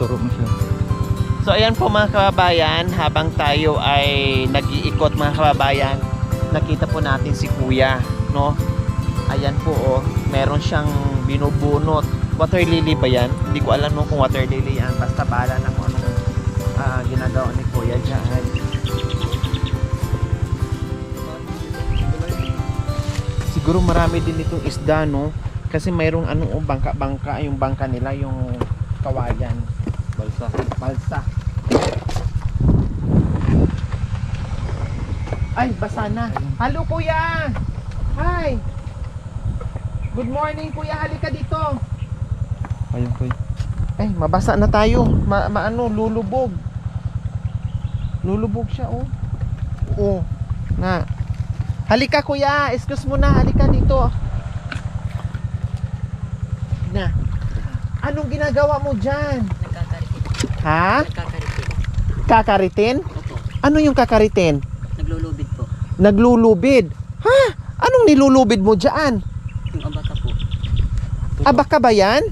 Turo mo siya. So ayan po mga kababayan, habang tayo ay nag-iikot mga kababayan, nakita po natin si Kuya, no? Ayan po oh, meron siyang binubunot. Water lily ba yan? Hindi ko alam no kung water lily yan. Basta bahala na kung anong ginagawa ni Kuya dyan. Siguro marami din itong isda, no? Kasi mayroong anong bangka-bangka, yung bangka nila, yung kawayan. Balsa. Balsa. Ay, basa na. Hello, Kuya! Hi! Good morning, Kuya. Halika dito. Ayun po. Ay, mabasa na tayo. Lulubog. Lulubog siya, oh. Oo. Na. Halika, Kuya. Excuse mo na. Halika dito. Na. Anong ginagawa mo dyan? Nagkakaritin. Ha? Nagkakaritin. Kakaritin? Opo. Ano yung kakaritin? Naglulubid po. Naglulubid. Ha? Anong nilulubid mo dyan? Yung abaka po. Abaka ba yan?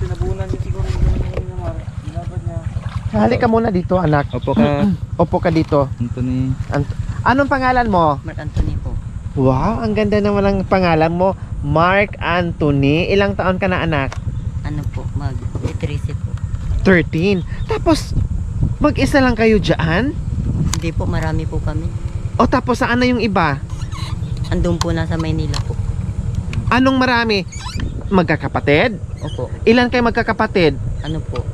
Tinabunan niya siguro yung namar. Ginabad niya. Halika muna dito, anak. Opo ka. Opo ka dito. Anthony. Anong pangalan mo? Mark Anthony po. Wow, ang ganda naman ang pangalan mo. Mark Anthony. Ilang taon ka na, anak? Ano po? Mag-13 po. 13. Tapos, mag-isa lang kayo dyan? Hindi po, marami po kami. O tapos, saan na yung iba? Andun po nasa Maynila po. Anong marami? Magkakapatid? Opo. Ilan kayo magkakapatid? Ano po?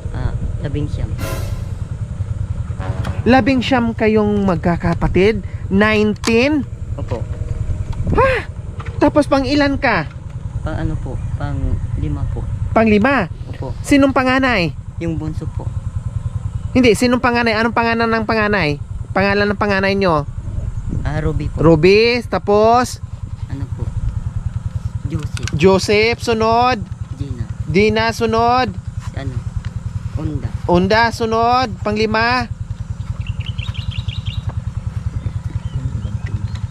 19. 19 kayong magkakapatid? 19? Opo. Tapos, pang ilan ka? Pang ano po? Pang 5 po. Pang 5? Opo. Sinong panganay? Yung bunso po. Hindi, sinong panganay? Anong pangalan ng panganay? Pangalan ng panganay nyo? Ruby po. Ruby, tapos Ano po? Joseph. Joseph, sunod. Gina. Dina, sunod. Ano? Onda. Unda, sunod. Pang-5.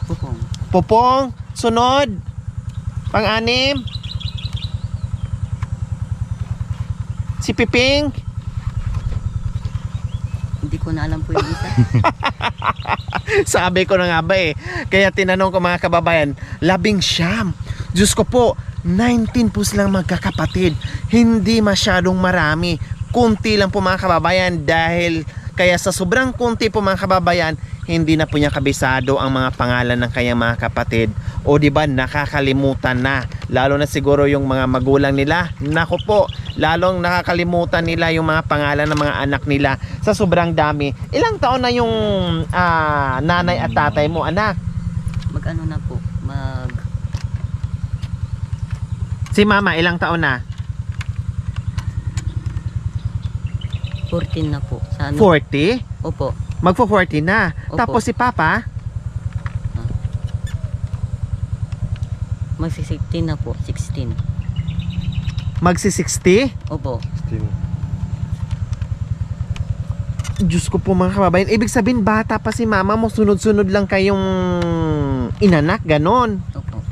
Pupong. Popong, sunod. Pang-6. Si Piping. Hindi ko na alam po yung isa. Sabi ko na nga ba eh. Kaya tinanong ko mga kababayan, 19. Diyos ko po, 19 po silang magkakapatid. Hindi masyadong marami. Kunti lang po mga kababayan dahil kaya sa sobrang kunti po mga kababayan, hindi na po niya kabisado ang mga pangalan ng kanyang mga kapatid. O di ba nakakalimutan na. Lalo na siguro yung mga magulang nila. Nako po, lalong nakakalimutan nila yung mga pangalan ng mga anak nila sa sobrang dami. Ilang taon na yung nanay at tatay mo, anak? Mag-ano na po? Si mama, ilang taon na? 14 na po. Sa ano? 40? Opo. Magpo-40 na. Opo. Tapos si papa? Magsi-16 na po. 16. Magsi-60? Opo. Diyos ko po mga kababayan. Ibig sabihin bata pa si mama mo, sunod-sunod lang kayong inanak, ganon. Opo.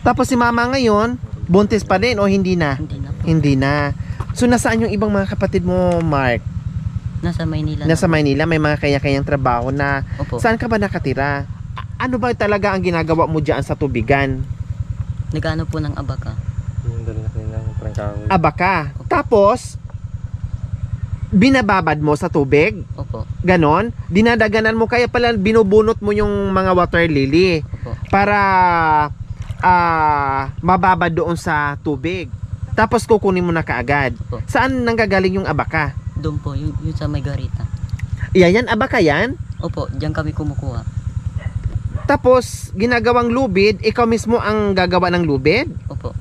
Tapos si mama ngayon, buntis pa din o hindi na? Hindi na po. Hindi na. So nasaan yung ibang mga kapatid mo, Mark? Nasa Maynila Nasa na po. Maynila, may mga kanya-kanyang trabaho na. Opo. Saan ka ba nakatira? Ano ba talaga ang ginagawa mo dyan sa tubigan? Nag-ano po ng abaka. Yung dali na kanina, yung parang kahoy. Abaka. Tapos, binababad mo sa tubig? Opo. Ganon? Dinadaganan mo, kaya pala binubunot mo yung mga water lily Opo. para mababad doon sa tubig. Tapos kukunin mo na kaagad. Opo. Saan nanggagaling yung abaka? Doon po. Yung sa Margarita. Yan, abaka yan? Opo. Diyan kami kumukuha. Tapos, ginagawang lubid, ikaw mismo ang gagawa ng lubid? Opo.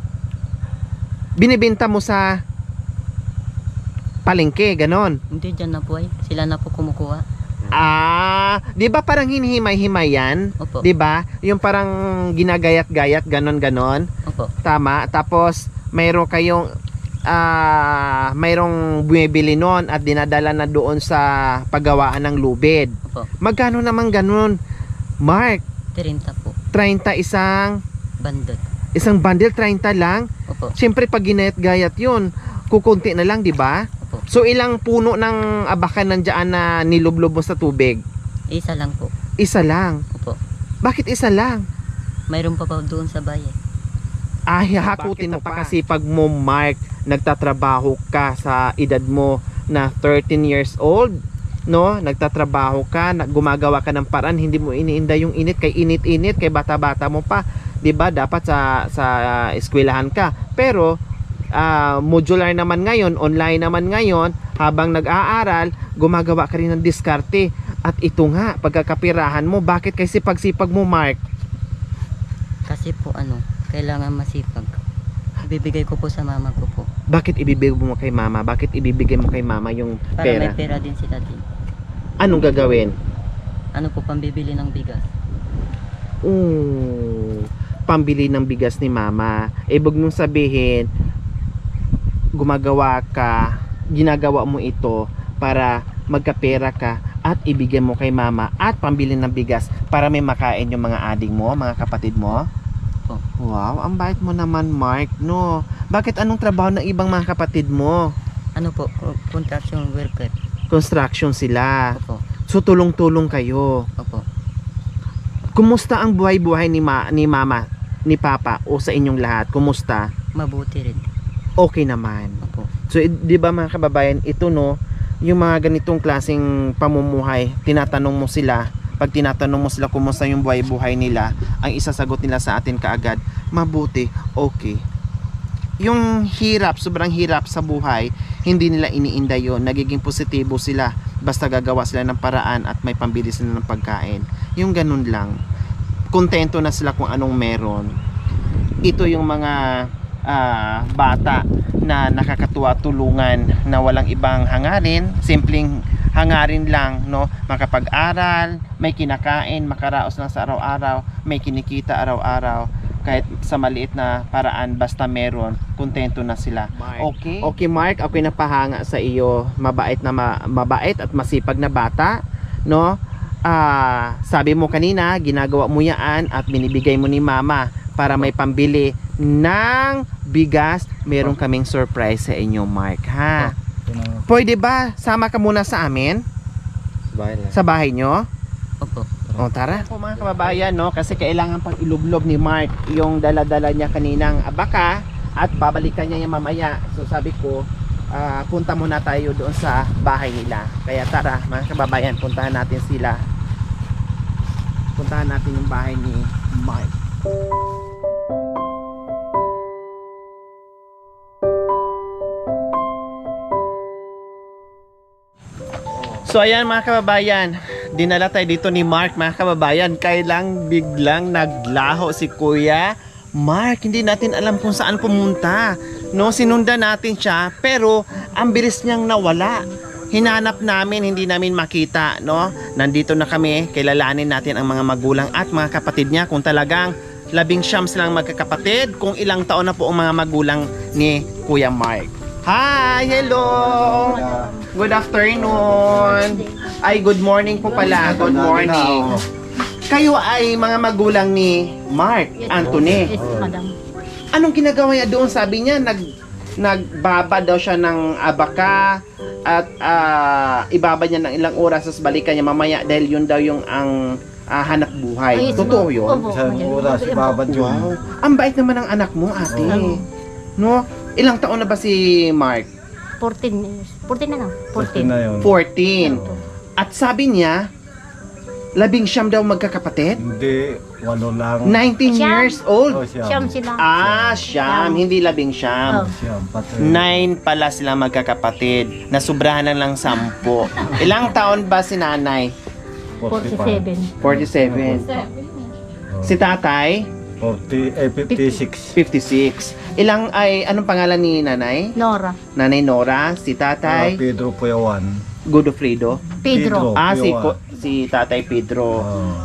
Binibenta mo sa palengke, ganon? Hindi, dyan na po ay. Sila na po kumukuha. Di ba parang hinihimay-himay yan? Opo. Di ba? Yung parang ginagayat-gayat, ganon-ganon. Opo. Tama. Tapos, mayroong kayong mayroong bumibili nun at dinadala na doon sa paggawaan ng lubid. Opo. Magkano naman ganon? Mark, 30 po. 30 isang Bandot. bundle, 30 lang. Opo. Siyempre pag ginayat-gayat yun, Kukunti na lang, di ba? Opo. So ilang puno ng abakan nandiyan na nilublob mo sa tubig? Isa lang po. Isa lang. Opo. Bakit isa lang? Mayroon pa po doon sa bayan. Hakutin mo pa kasi pag mo, Mark, nagtatrabaho ka sa edad mo na 13 years old, no? Nagtatrabaho ka, gumagawa ka ng paraan, hindi mo iniinda yung init, kay init-init, kay bata-bata mo pa, 'di ba? Dapat sa eskwelahan ka. Pero modular naman ngayon, online naman ngayon, habang nag-aaral, gumagawa ka rin ng diskarte. At ito nga, pagkakapirahan mo, bakit kay sipag-sipag mo, Mark? Kasi po kailangan masipag. Ibibigay ko po sa mama ko po. Bakit ibibigay mo kay mama? Bakit ibibigay mo kay mama yung Para pera? may pera din sila din. Anong gagawin? Pambibili ng bigas. Pambili ng bigas ni mama. Ibig mong sabihin, ginagawa mo ito para magkapera ka at ibigay mo kay mama at pambili ng bigas para may makain yung mga ading mo, mga kapatid mo. Wow, ang bait mo naman, Mark, no? Bakit anong trabaho ng ibang mga kapatid mo? Construction worker. Construction sila. Opo. So tulong-tulong kayo. Opo. Kumusta ang buhay-buhay ni mama, ni papa o sa inyong lahat? Kumusta? Mabuti rin. Okay naman. Opo. So, di ba mga kababayan, ito no, yung mga ganitong klaseng pamumuhay, tinatanong mo sila, pag tinatanong mo sila kumusta yung buhay-buhay nila, ang isasagot nila sa atin kaagad, mabuti, okay. Yung hirap, sobrang hirap sa buhay, hindi nila iniinda yun, nagiging positibo sila, basta gagawa sila ng paraan at may pambili sila ng pagkain. Yung ganun lang. Kontento na sila kung anong meron. Ito yung mga bata na nakakatuwa tulungan na walang ibang hangarin, simpleng hangarin lang, no? Makapag-aral, may kinakain, makaraos lang sa araw-araw, may kinikita araw-araw, kahit sa maliit na paraan, basta meron, kontento na sila. Okay? Okay, Mark, ako'y napahanga sa iyo. Mabait at masipag na bata, no? Sabi mo kanina, ginagawa mo yan at binibigay mo ni mama para may pambili ng bigas. Meron kaming surprise sa inyo, Mark, ha? Pwede ba sama ka muna sa amin? Sa bahay lang. Sa bahay nyo? Opo. O tara po mga kababayan, no? Kasi kailangan pang ilublob ni Mark yung dala-dala niya kaninang abaka at babalikan niya yung mamaya. So sabi ko, punta muna tayo doon sa bahay nila. Kaya tara mga kababayan, puntahan natin sila. Puntahan natin yung bahay ni Mark. So ayan mga kababayan, dinala tayo dito ni Mark mga kababayan. Kailang biglang naglaho si Kuya Mark. Hindi natin alam kung saan pumunta, no? Sinundan natin siya pero ang bilis niyang nawala. Hinanap namin, hindi namin makita, no? Nandito na kami, kilalanin natin ang mga magulang at mga kapatid niya kung talagang 19 silang magkakapatid, kung ilang taon na po ang mga magulang ni Kuya Mark. Hi! Hello! Good afternoon! Ay, good morning po pala. Good morning. Kayo ay mga magulang ni Mark Anthony. Yes, madam. Anong ginagawa niya doon? Sabi niya, nagbaba daw siya ng abaka at ibaba niya ng ilang oras tapos balikan niya mamaya dahil yun daw yung ang hanap buhay. Yes, Totoo yun? Opo, Isang oras, babad yun. Wow. Ang bait naman ng anak mo, ate. No? Ilang taon na ba si Mark? 14 years. 14 na lang. 14 na 14. yun. 14. At sabi niya, 19 daw magkakapatid? Hindi, walo lang. 19 Siyam. years old? Oh, Siyam sila. Siyam. Hindi 19. Oh. Siyam, pati. 9 pala sila magkakapatid. Nasubrahan na lang 10. Ilang taon ba si nanay? 47. 47. Si tatay? 56. 56. Anong pangalan ni nanay? Nora. Nanay Nora, si tatay Pedro Puyawan. Godofredo. Pedro. Si tatay Pedro. Oh,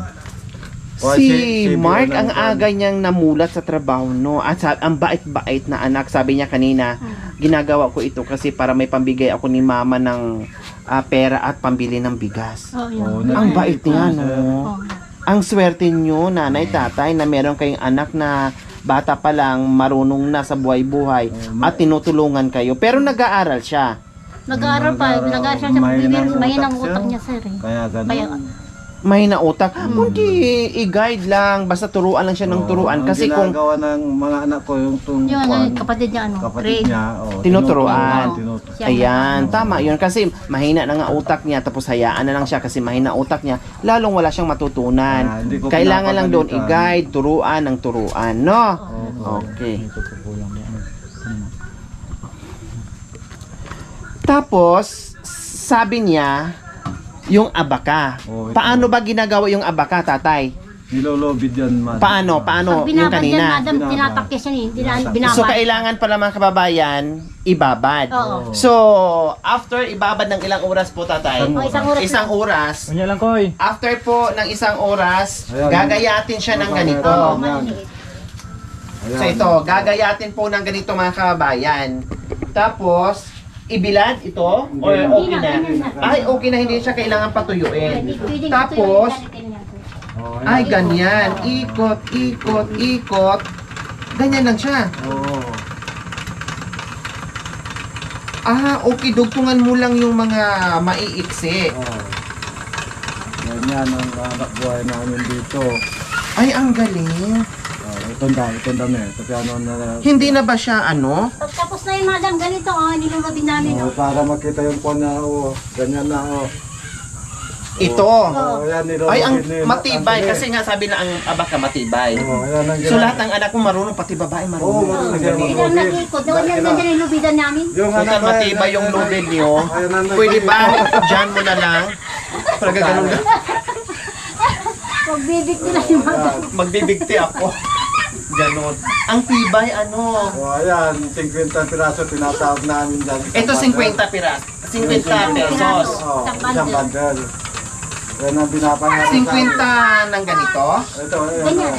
Si Mark, Bill ang ng- aga niyang namulat sa trabaho, no? At ang bait-bait na anak. Sabi niya kanina, ginagawa ko ito kasi para may pambigay ako ni mama ng pera at pambili ng bigas. Oh, Oh, yun. Ang bait niya, no? Oh. Ang swerte niyo, nanay, tatay, na meron kayong anak na bata pa lang, marunong na sa buhay-buhay at tinutulungan kayo. Pero nag-aaral siya. Nag-aaral pa, nag-aaral siya sa Mahinang mahinang utak utak siya. niya, sir. Eh. Kaya ganun. Kaya, May nautak. Kundi i-guide lang, basta turuan lang siya ng turuan. Ang Kasi kung ginagawa ng mga anak ko yung yung ano, kapatid niya, ano, kapatid niya, Tinuturuan. Siya ayan, tama yun. Kasi mahina na nga utak niya, tapos hayaan na lang siya kasi mahina utak niya, lalong wala siyang matutunan. Hindi ko Kailangan lang doon pinapagalitan. i-guide, turuan ng turuan, no? Okay. Tapos, sabi niya, yung abaka. Oh, ito. Paano ba ginagawa yung abaka, tatay? Nilolobid yan, man. Paano? pag Yung binabad yan, kanina? madam, tinatakis yan eh. Binabad. So, kailangan pala mga kababayan, ibabad. Oo. So, after ibabad ng ilang oras po, tatay? O, isang oras Isang lang. oras. Unya lang, Koy. After po ng isang oras, Ayan. gagayatin siya ng ganito. Oo, Ayan. maliliit. Ayan. So ito, gagayatin po ng ganito mga kababayan. Tapos, ibilad ito? Or Hindi okay na? Ay, okay na, hindi siya kailangan patuyuin. Pwedeng Tapos, ito yung ganyan, sir. Oh, ay ganyan. Ikot, ikot, ikot. Ganyan lang siya. Oo. Okay, dugtungan mo lang yung mga maiiksi. Oh. Ganyan ang anak buhay namin dito. Ay, ang galing. Itong dami. Kasi ano na... Hindi na ba siya ano? Tapos na yun, madam, ganito, nilulubin namin. Para makita yung kwan na, ganyan na, Ito. Ayan, nilolobid Ay, ang nila. matibay. Ang Kasi nga sabi na ang abaka matibay. ayan ang So lahat ng anak mo marunong, pati babae marunong. Oo, marunong siya. Hindi lang nag-ikot. Yan yung nilubidan namin. Yung Kung anak matibay yung lubid nyo, Ayan ang pwede ba dyan mo na lang? Talaga ganun ka. Pagbibig nila si madam. Magbibigti ako. Ganon. Ang tibay, ano? Ayan, 50 piraso tinatawag namin dyan. Ito 50 piras. 50 pesos. Isang bundle. Yan ang binapangalan. 50 ng ganito? Ito, ayan.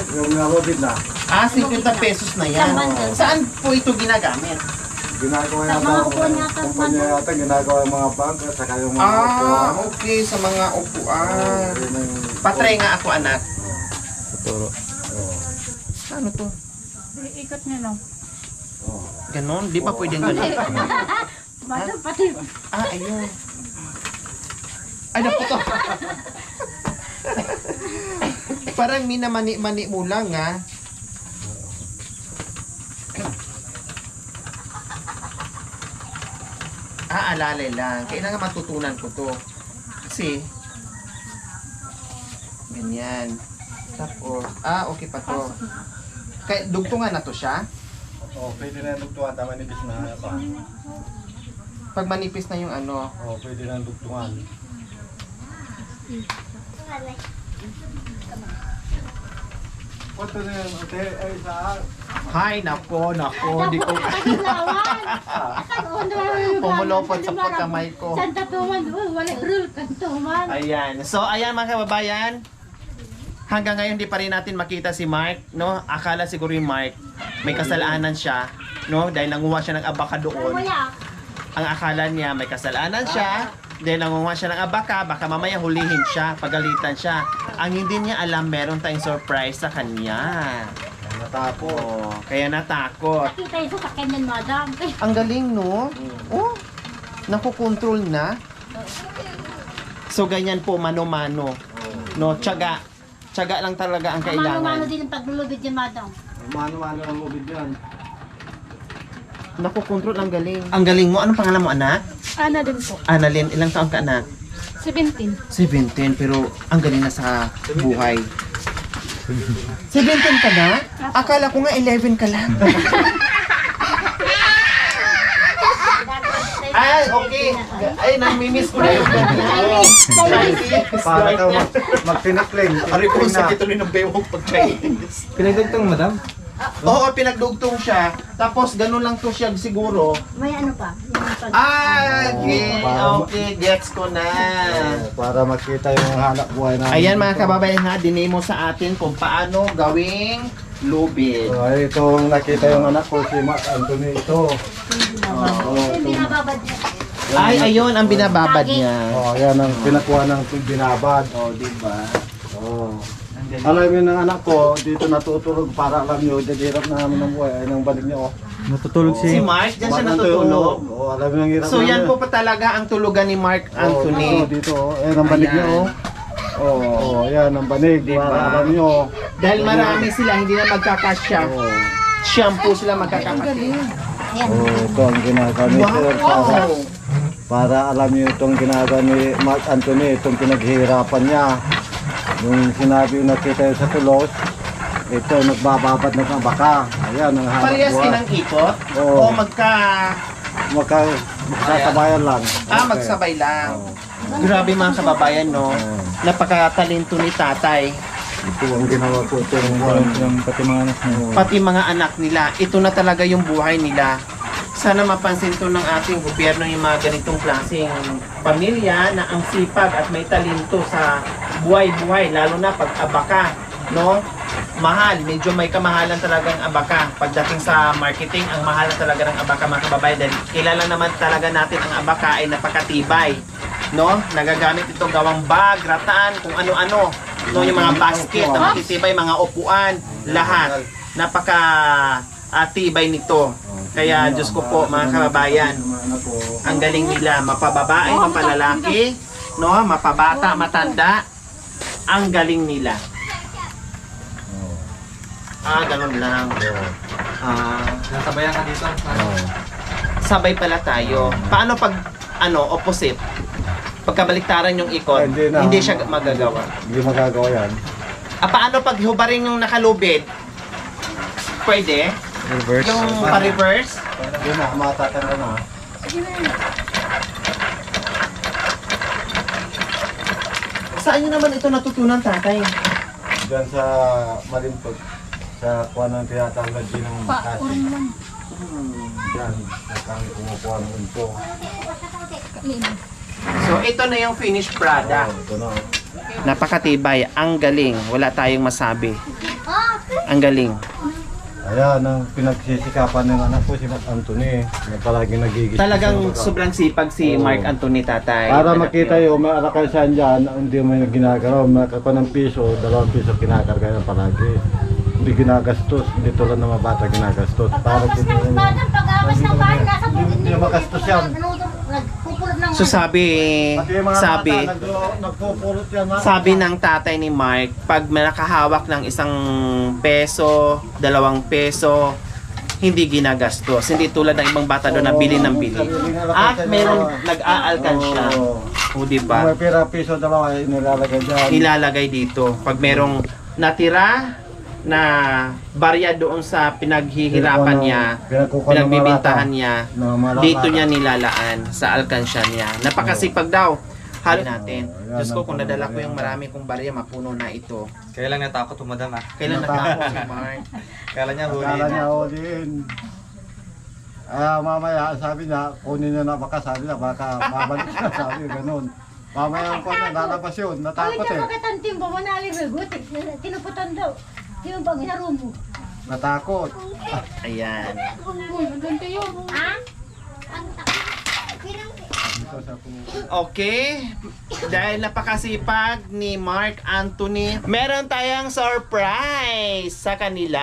Yung nalobid na. 50 pesos na yan. Saan po ito ginagamit? Ginagawa Sa yata. mga upuan yata, Kumpanya yata, ginagawa yung mga bank at saka yung mga upuan. Okay. Sa mga upuan. Yun ang- Patry nga ako, anak. Turo. Oo. Ano to? Ikot niya lang. Ganon? Di ba pwedeng ganon? Madam, pati. Ayun. Ay, naputo. Parang minamani-mani mo lang, ha? Alalay lang. Kailangan matutunan ko to. Kasi, ganyan. Tapos, okay pa to. Kaya, dugtungan na to siya. Pwede na yung dugtungan. Tama ni Bis na pa. Pag manipis na yung ano. Pwede na yung dugtungan. Punto na yun, ate. Ay, sa... Hay, nako. Di ko pumulopot sa pagkamay ko. Santa Tuman, wala rule kantuman. Ayan. So, ayan mga kababayan. Hanggang ngayon, di pa rin natin makita si Mark, no? Akala siguro yung Mark, may kasalanan siya, no? Dahil nanguha siya ng abaka doon. Wala. Ang akala niya, may kasalanan siya. Dahil nanguha siya ng abaka, baka mamaya hulihin siya, pagalitan siya. Ang hindi niya alam, meron tayong surprise sa kanya. Natapos. Kaya natakot. Nakita yung sasakyan ng madam. Ang galing, no? Oh, nakukontrol na. So, ganyan po, mano-mano. No, tiyaga. Tiyaga lang talaga ang Mano-mano kailangan. din ang paglulubid ni madam. Mano-mano ang lubid yan. Nakukontrol, ang galing. Ang galing mo. Anong pangalan mo, anak? Ana din po. Annalyn, ilang taon ka, anak? 17. 17, pero ang galing na sa buhay. 17 ka na? Akala ko nga 11 ka lang. Ay, okay. Ay, namimiss ko na yung ganyan. Para ka magtinakling. Ari ko, sakit tuloy ng bewang pag-Chinese. Pinagdagtong, madam? Oo, pinagdugtong siya. Tapos, ganun lang to siya siguro. May ano pa? Okay, gets ko na. Para makita yung hanap buhay namin. Ayan mga kababayan ha, dinemo sa atin kung paano gawing lubid. Ay, ito ang nakita yung anak ko, si Mark Anthony. Ito. Yung binababad niya. Ay, ayun ang binababad niya. Yan ang pinakuha ng binabad. Diba? Oh. Ang Alam mo ng anak ko, dito natutulog para alam nyo, hirap na namin ng buhay, ay nang balik niya oh. Natutulog Si Mark, dyan siya natutulog. Oo, alam mo yung hirap So yan namin. po pa talaga ang tulugan ni Mark Anthony. Dito, eh, nang balik niya oh. Oo, yan, ang banig, Diba? para alam nyo. Dahil marami sila, hindi na magkakasya. Oo. Shampoo sila magkakapatid. Ito ang ginagawa ni Sir para alam niyo itong ginagawa ni Mark Anthony, itong pinaghihirapan niya. Nung sinabi nakita sa tulos, ito nagbababad ng baka. Ayan ang hanap Parehas buhay. kinang ikot? Oo. O Magkakabayan lang. magsabay lang. Grabe mga kababayan, no? Napakatalento ni tatay. Ito ang ginawa ko itong pati mga anak mo. Pati mga anak nila, ito na talaga yung buhay nila. Sana mapansin to ng ating gobyerno yung mga ganitong klaseng pamilya na ang sipag at may talento sa buhay-buhay, lalo na pag abaka, no? Mahal, medyo may kamahalan talagang abaka. Pagdating sa marketing, ang mahal na talaga ng abaka mga kababayan. Dahil kilala naman talaga natin ang abaka ay napakatibay, no? Nagagamit ito gawang bag, rataan, kung ano-ano. No, yung mga basket na matitibay, mga upuan, lahat. Napaka tibay nito. Kaya Diyos ko po mga kababayan, ang galing nila, mapababae, mapalalaki, no, mapabata, matanda, ang galing nila. Ganun lang. Nasabayan ka dito. Sabay pala tayo. Paano pag opposite? Pagkabaliktaran yung ikot, Hindi na. hindi siya magagawa. Hindi magagawa yan. Paano pag hubarin yung nakalubid? Pwede? Reverse. Yung pa-reverse? Hindi na, matatanda na. Saan nyo naman ito natutunan, tatay? Diyan sa Malimpog, sa kuha ng tinatawag din ng kasi. Diyan, kami kumukuha ng unto. So, ito na yung finished product. Ito na. Napakatibay. Ang galing. Wala tayong masabi. Ang galing. Ayan, ang pinagsisikapan ng anak ko si Mark Anthony, na palaging nagigis. Talagang sobrang sipag si Oo. Mark Anthony, tatay. Para Anak makita yun. yung may alakay saan dyan, hindi mo yung ginagawa. Makaka ng piso, 2 piso kinakarga ng palagi. Hindi ginagastos, hindi tulad ng mga bata ginagastos. Para Pag-awas ng badan, pag-awas ng bahan, nasa Hindi makastos yan. nagpupulot ng So sabi Pati yung mga sabi bata, nagpupulot yan. ha? sabi ng tatay ni Mark, pag may nakahawak ng 1 peso, 2 peso, hindi ginagastos. Hindi tulad ng ibang bata doon na bili ng bili. At meron nag-aalkansya. O diba? May pera piso, 2 ay nilalagay dyan. Ilalagay dito. Pag merong natira na barya doon sa pinaghihirapan niya, pinagbibintahan niya, dito niya nilalaan sa alkansya niya. Napakasipag daw. Halo natin. Diyos ko, kung nadala ko yung marami kong barya, mapuno na ito. Kailan natakot madam ah? Kailan natakot si Mark? Kailan niya huli? Akala niya huliin. Mamaya, sabi niya, kunin niya na baka, sabi niya, baka babalik siya, sabi ganun. Mamaya ko na, lalabas yun, natakot Ay, eh. katantim pa mo na aligagot. Tinuputan daw. Yung bang inarum mo. Natakot. Ayan. Uy, maganda yun. Ha? Dito sa Okay. Dahil napakasipag ni Mark Anthony, meron tayong surprise sa kanila.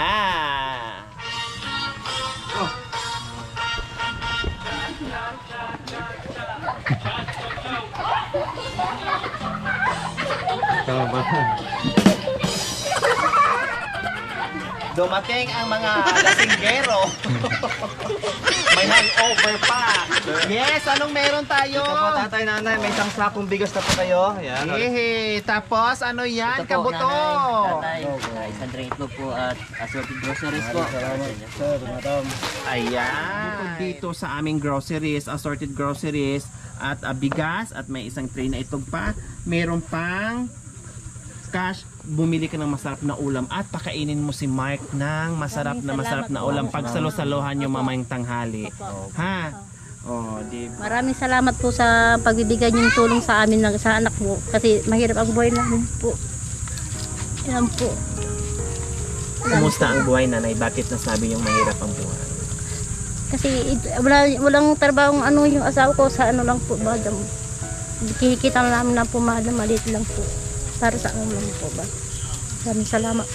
Tama ba? Dumating ang mga lasinggero. May hangover pa. Yes, anong meron tayo? Ito po tatay, nanay, may isang sakong bigas na po kayo. Ayan. Ehe, tapos ano yan? Ito po, Kabuto. nanay, tatay, isang drink itlog po at assorted groceries po. sir, madam. Ayan. Dito sa aming groceries, assorted groceries at bigas at may isang tray na itog pa. Meron pang cash. Bumili ka ng masarap na ulam at pakainin mo si Mark ng masarap na ulam. Pagsalo-salohan yung mamayang tanghali. Ha? Oh, di ba? Maraming salamat po sa pagbibigay niyong tulong sa amin sa anak mo kasi mahirap ang buhay namin po. Yan po. Kumusta ang buhay, nanay? Bakit nasabi yung mahirap ang buhay? Kasi walang trabahong yung asawa ko sa lang po, madam. Kikita namin na po, madam, maliit lang po. Para sa lang po ba? Maraming salamat.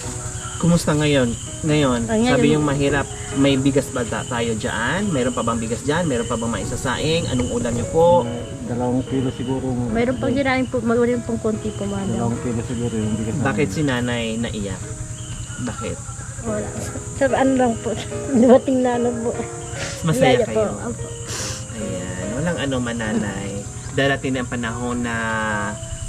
Kumusta ngayon? Ngayon, Ngayon- sabi yung mahirap, may bigas ba tayo dyan? Meron pa bang bigas dyan? Meron pa bang maisasaing? Anong ulam niyo po? 2 kilo siguro. Mayroon pang dinaing po, mayroon pang konti po, madam. 2 kilo siguro yung bigas namin. Bakit si nanay naiyak? Bakit? Wala. Sir, ano lang po. Dumating na ano po. Masaya Yaya po. kayo? Opo. Ayan, walang ano mananay. Darating na ang panahon na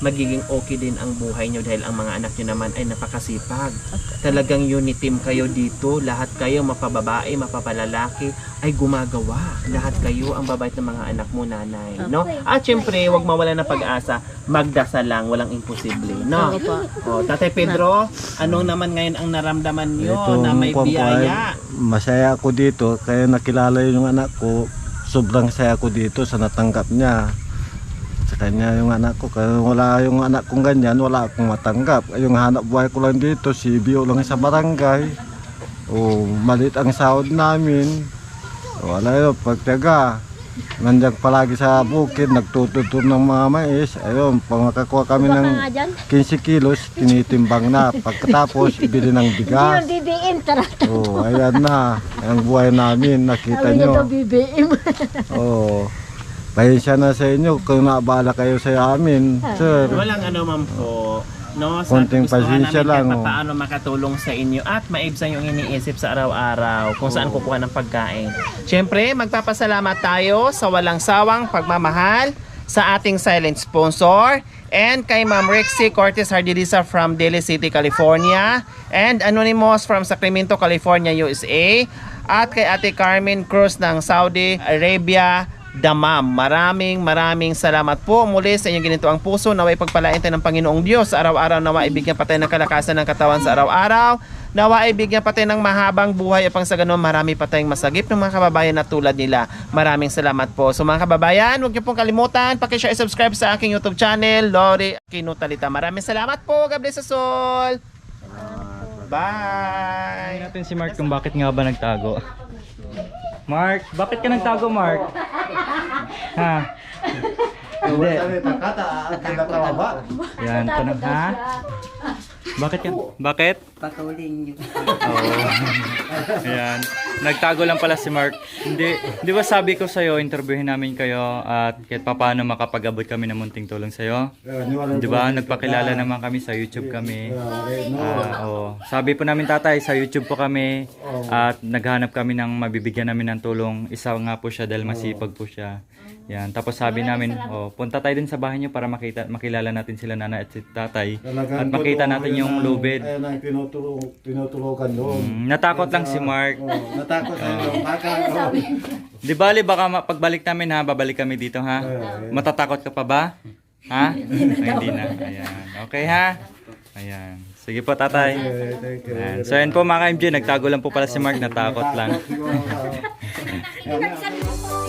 magiging okay din ang buhay nyo dahil ang mga anak nyo naman ay napakasipag. Talagang unit team kayo dito. Lahat kayo, mapababae, mapapalalaki, ay gumagawa. Lahat kayo ang babait ng mga anak mo, nanay. No? At syempre, huwag mawala ng pag-asa. Magdasal lang, walang imposible. No? Opo. O, Tatay Pedro, ano naman ngayon ang naramdaman nyo Itong na may kuwan po ay biyaya? Masaya ako dito, kaya nakilala yung anak ko. Sobrang saya ko dito sa natanggap niya. Sa kanya yung anak ko, kaya wala yung anak kong ganyan, wala akong matanggap. Yung hanap buhay ko lang dito, si Bio lang sa barangay. O maliit ang sahod namin. O wala yun, pagtyaga. Nandiyan palagi sa bukid, nagtututur ng mga mais. Ayun, pag makakuha kami Baka ng nga dyan. 15 kilos, tinitimbang na. Pagkatapos, ibili ng Hindi bigas. yung BBM, tara. Oh, ayan na. Ang buhay namin, nakita Sabi niya nyo. daw BBM. Oh. Pasensya na sa inyo kung naabala kayo sa amin, sir. Walang ano man po. No, Konting pasensya lang, Kahit oh. paano makatulong sa inyo at maibsan yung iniisip sa araw-araw kung saan kukuha ng pagkain. Siyempre, magpapasalamat tayo sa walang sawang pagmamahal sa ating silent sponsor and kay Ma'am Rexy Cortez Hardiliza from Daly City, California and Anonymous from Sacramento, California, USA at kay Ate Carmen Cruz ng Saudi Arabia, Damam. Maraming salamat po muli sa inyong ginito ang puso. Naway pagpalain tayo ng Panginoong Diyos sa araw-araw. Nawa ibigyan pa tayo ng kalakasan ng katawan sa araw-araw. Nawa ibigyan pa tayo ng mahabang buhay upang sa ganun marami pa tayong masagip ng mga kababayan na tulad nila. Maraming salamat po. So mga kababayan, huwag niyo pong kalimutan, paki-share, subscribe sa aking YouTube channel, Lori Kinutalita. Maraming salamat po. God bless us all. Bye. Tingnan natin si Mark kung bakit nga ba nagtago. Mark, bakit ka nagtago, Mark? Ha? Hindi. Yan, tanong ha? Bakit ka? Bakit? Patuloy niyo. Oo. Ayan. Nagtago lang pala si Mark. Hindi, di ba sabi ko sa'yo, interviewin namin kayo at kahit paano makapag-abot kami ng munting tulong sa'yo. Di ba? Nagpakilala naman kami sa YouTube kami. Oo. Sabi po namin tatay, sa YouTube po kami at naghanap kami ng mabibigyan namin ng tulong. Isa nga po siya dahil masipag po siya. Yan. Tapos sabi namin, punta tayo din sa bahay niyo para makilala natin sila nanay at si tatay. At makita natin yung lubid. Ayan ang tinutulogan doon. Natakot lang si Mark. Natakot tayo. Di bali, baka pagbalik namin ha, babalik kami dito ha. Matatakot ka pa ba? Ha? Ay, hindi na. Ayan. Okay ha? Ayan. Sige po tatay. Ayan. So yan po mga ka-MJ, nagtago lang po pala si Mark, natakot lang. Nagsabi ko po.